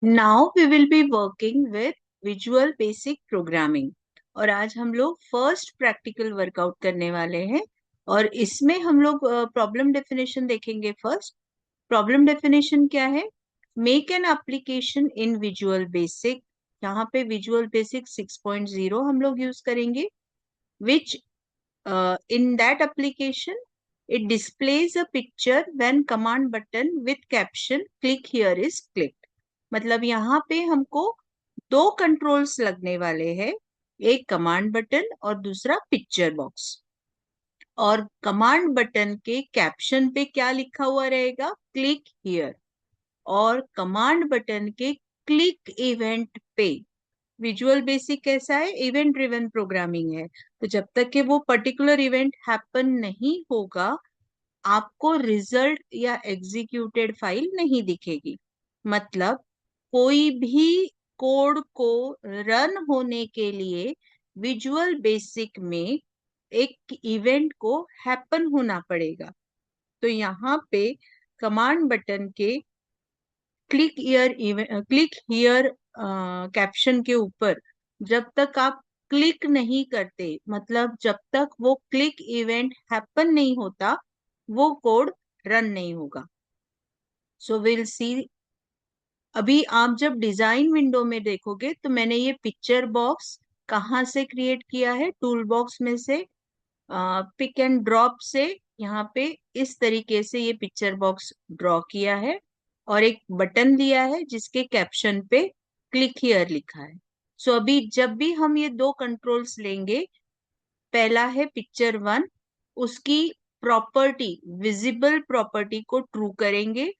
Now we will be working with visual basic programming. और आज हम लोग फर्स्ट प्रैक्टिकल वर्कआउट करने वाले हैं। और इसमें हम लोग प्रॉब्लम डेफिनेशन देखेंगे। फर्स्ट प्रॉब्लम डेफिनेशन क्या है? Make an application in visual basic. यहाँ पे विजुअल बेसिक 6.0 हम लोग यूज करेंगे। विच in that application it displays a picture when command button with caption click here is clicked। मतलब यहाँ पे हमको दो कंट्रोल्स लगने वाले हैं, एक कमांड बटन और दूसरा पिक्चर बॉक्स। और कमांड बटन के कैप्शन पे क्या लिखा हुआ रहेगा? Click here. और कमांड बटन के क्लिक इवेंट पे, विजुअल बेसिक कैसा है? इवेंट ड्रिवन प्रोग्रामिंग है। तो जब तक कि वो पर्टिकुलर इवेंट हैपन नहीं होगा, आपको रिजल्ट या एग्जीक्यूटेड फाइल नहीं दिखेगी। मतलब कोई भी कोड को रन होने के लिए विजुअल बेसिक में एक इवेंट को हैपन होना पड़ेगा। तो यहाँ पे कमांड बटन के क्लिक हियर कैप्शन के ऊपर जब तक आप क्लिक नहीं करते, मतलब जब तक वो क्लिक इवेंट हैपन नहीं होता, वो कोड रन नहीं होगा। So will see. अभी आप जब डिजाइन विंडो में देखोगे तो मैंने ये पिक्चर बॉक्स कहाँ से क्रिएट किया है? टूल बॉक्स में से पिक एंड ड्रॉप से यहाँ पे इस तरीके से ये पिक्चर बॉक्स ड्रॉ किया है और एक बटन दिया है जिसके कैप्शन पे क्लिक हियर लिखा है। सो अभी जब भी हम ये दो कंट्रोल्स लेंगे, पहला है पिक्चर वन, उसकी प्रॉपर्टी, विजिबल प्रॉपर्टी को ट्रू करेंगे।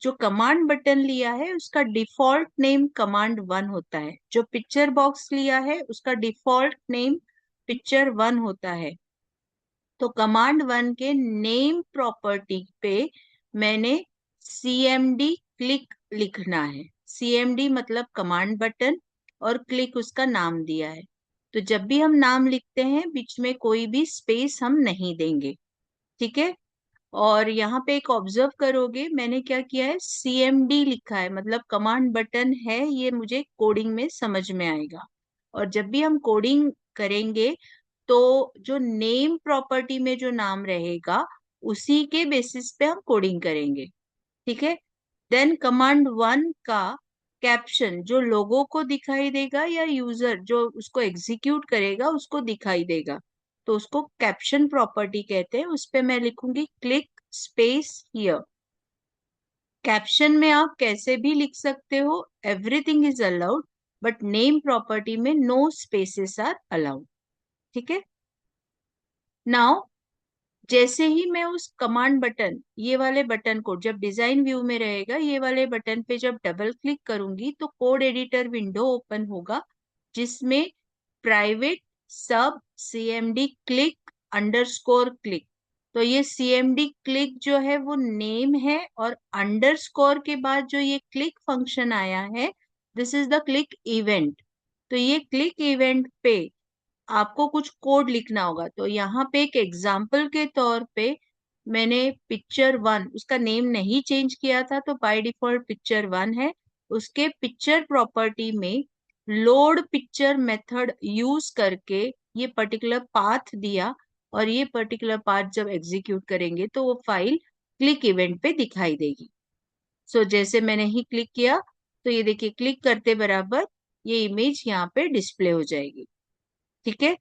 जो कमांड बटन लिया है उसका डिफॉल्ट नेम कमांड वन होता है। जो पिक्चर बॉक्स लिया है उसका डिफॉल्ट नेम पिक्चर वन होता है। तो कमांड वन के नेम प्रॉपर्टी पे मैंने CMD क्लिक लिखना है। CMD मतलब कमांड बटन और क्लिक उसका नाम दिया है। तो जब भी हम नाम लिखते हैं बीच में कोई भी स्पेस हम नहीं देंगे। ठीक है। और यहाँ पे एक ऑब्जर्व करोगे मैंने क्या किया है? CMD लिखा है, मतलब कमांड बटन है। ये मुझे कोडिंग में समझ में आएगा। और जब भी हम कोडिंग करेंगे तो जो नेम प्रॉपर्टी में जो नाम रहेगा उसी के बेसिस पे हम कोडिंग करेंगे। ठीक है। देन कमांड वन का कैप्शन जो लोगों को दिखाई देगा या यूजर जो उसको एग्जीक्यूट करेगा उसको दिखाई देगा, तो उसको कैप्शन प्रॉपर्टी कहते हैं। उस पे मैं लिखूंगी क्लिक स्पेस हियर। कैप्शन में आप कैसे भी लिख सकते हो, everything is allowed, but name property में नो स्पेसेस आर अलाउड। ठीक है। नाउ जैसे ही मैं उस कमांड बटन, ये वाले बटन को जब डिजाइन व्यू में रहेगा, ये वाले बटन पे जब डबल क्लिक करूंगी तो कोड एडिटर विंडो ओपन होगा जिसमें प्राइवेट सब CMD क्लिक अंडरस्कोर क्लिक। तो ये CMD क्लिक जो है वो नेम है और अंडरस्कोर के बाद जो ये क्लिक फंक्शन आया है, this is the click event. तो ये क्लिक इवेंट पे आपको कुछ कोड लिखना होगा। तो यहाँ पे एक एग्जाम्पल के तौर पे मैंने पिक्चर वन, उसका नेम नहीं चेंज किया था तो बाय डिफॉल्ट पिक्चर वन है। उसके पिक्चर प्रॉपर्टी में लोड पिक्चर मेथड यूज करके ये पर्टिकुलर पाथ दिया। और ये पर्टिकुलर पाथ जब एग्जीक्यूट करेंगे तो वो फाइल क्लिक इवेंट पे दिखाई देगी। सो जैसे मैंने ही क्लिक किया तो ये देखिए क्लिक करते बराबर ये इमेज यहाँ पे डिस्प्ले हो जाएगी। ठीक है।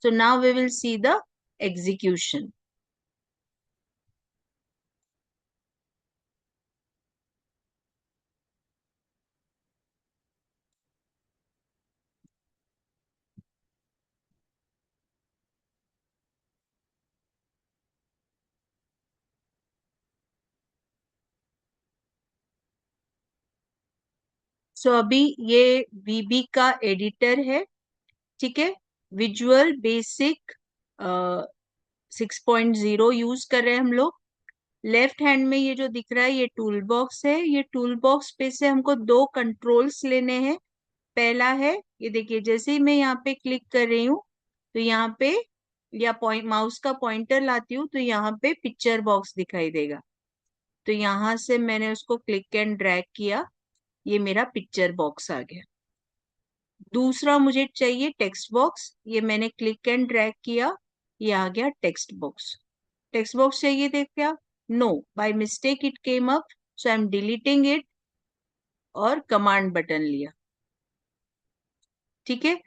So now we will see the execution. So अभी ये VB का एडिटर है। ठीक है। विजुअल बेसिक 6.0 यूज कर रहे हैं हम लोग। लेफ्ट हैंड में ये जो दिख रहा है ये टूल बॉक्स है। ये टूल बॉक्स पे से हमको दो कंट्रोल्स लेने हैं। पहला है, ये देखिए जैसे ही मैं यहाँ पे क्लिक कर रही हूँ तो यहाँ पे, या पॉइंट माउस का पॉइंटर लाती हूँ तो यहाँ पे पिक्चर बॉक्स दिखाई देगा। तो यहां से मैंने उसको क्लिक एंड ड्रैग किया, ये मेरा पिक्चर बॉक्स आ गया। दूसरा मुझे चाहिए टेक्स्ट बॉक्स, ये मैंने क्लिक एंड ड्रैग किया, ये आ गया टेक्स्ट बॉक्स। टेक्स्ट बॉक्स चाहिए थे क्या? No, by mistake it came up, so I am deleting it और कमांड बटन लिया। ठीक है,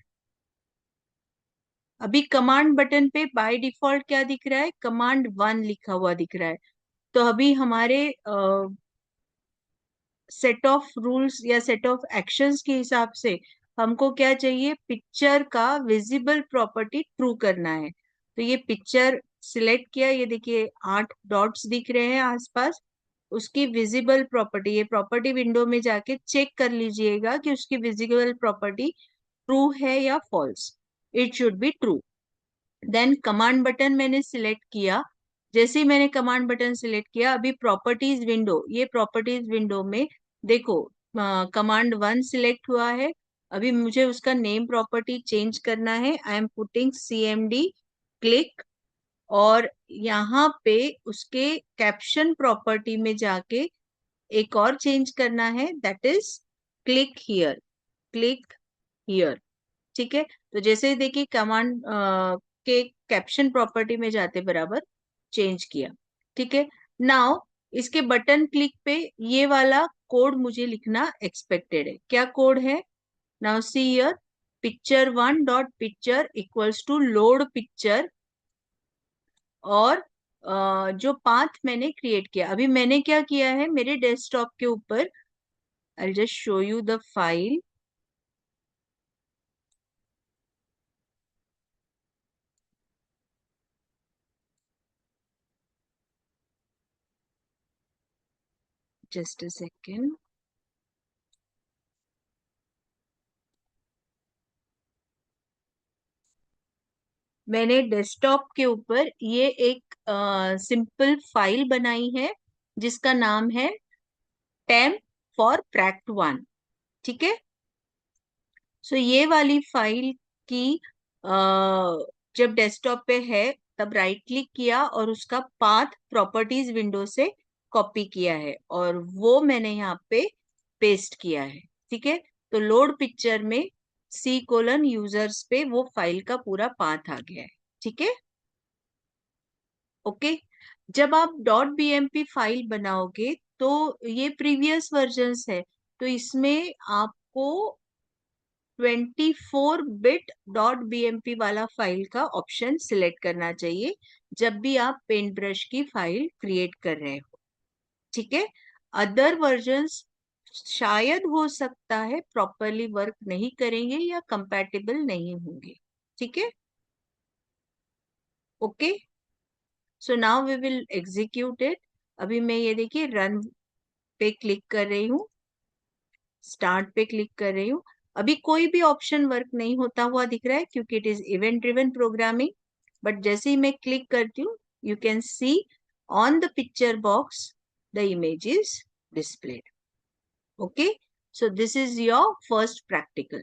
अभी कमांड बटन पे बाय डिफॉल्ट क्या दिख रहा है? कमांड 1 लिखा हुआ दिख रहा है। तो अभी हमारे सेट ऑफ रूल्स या सेट ऑफ एक्शंस के हिसाब से हमको क्या चाहिए? पिक्चर का विजिबल प्रॉपर्टी ट्रू करना है। तो ये पिक्चर सिलेक्ट किया, ये देखिए 8 डॉट्स दिख रहे हैं आसपास। उसकी विजिबल प्रॉपर्टी, ये प्रॉपर्टी विंडो में जाके चेक कर लीजिएगा कि उसकी विजिबल प्रॉपर्टी ट्रू है या false. It should be true. Then command button मैंने सिलेक्ट किया। जैसे ही मैंने कमांड बटन सिलेक्ट किया, अभी प्रॉपर्टीज विंडो, ये प्रॉपर्टीज विंडो में देखो कमांड 1 सिलेक्ट हुआ है। अभी मुझे उसका नेम प्रॉपर्टी चेंज करना है। I am putting CMD click, और यहाँ पे उसके कैप्शन प्रॉपर्टी में जाके एक और चेंज करना है, that is click here, click here. ठीक है, तो जैसे ही देखिए कमांड के कैप्शन प्रॉपर्टी में जाते बराबर चेंज किया। ठीक है, नाउ इसके बटन क्लिक पे ये वाला कोड मुझे लिखना एक्सपेक्टेड है। क्या कोड है? Now see here, picture1 dot picture equals to load picture, और जो पाथ मैंने क्रिएट किया, अभी मैंने क्या किया है मेरे डेस्कटॉप के ऊपर, I just show you the file. Just a second. मैंने डेस्कटॉप के ऊपर ये एक सिंपल फाइल बनाई है जिसका नाम है टेम्प फॉर प्रैक्ट 1। ठीक है, सो ये वाली फाइल की जब डेस्कटॉप पे है तब राइट क्लिक किया और उसका पाथ प्रॉपर्टीज विंडो से कॉपी किया है और वो मैंने यहाँ पे पेस्ट किया है। ठीक है, तो लोड पिक्चर में C:\users पे वो फाइल का पूरा पाथ आ गया है। ठीक है, ओके। जब आप .bmp फाइल बनाओगे तो ये प्रीवियस वर्जन्स है, तो इसमें आपको 24 बिट .bmp वाला फाइल का ऑप्शन सिलेक्ट करना चाहिए जब भी आप पेंट ब्रश की फाइल क्रिएट कर रहे हो। ठीक है, अदर वर्जन्स शायद हो सकता है प्रॉपरली वर्क नहीं करेंगे या कंपैटिबल नहीं होंगे। ठीक है, okay, so now we will execute it. अभी मैं ये देखिए रन पे क्लिक कर रही हूँ, स्टार्ट पे क्लिक कर रही हूँ। अभी कोई भी ऑप्शन वर्क नहीं होता हुआ दिख रहा है क्योंकि it is event driven programming, but जैसे ही मैं क्लिक करती हूँ you can see on the picture box the image is displayed. Okay, so this is your first practical.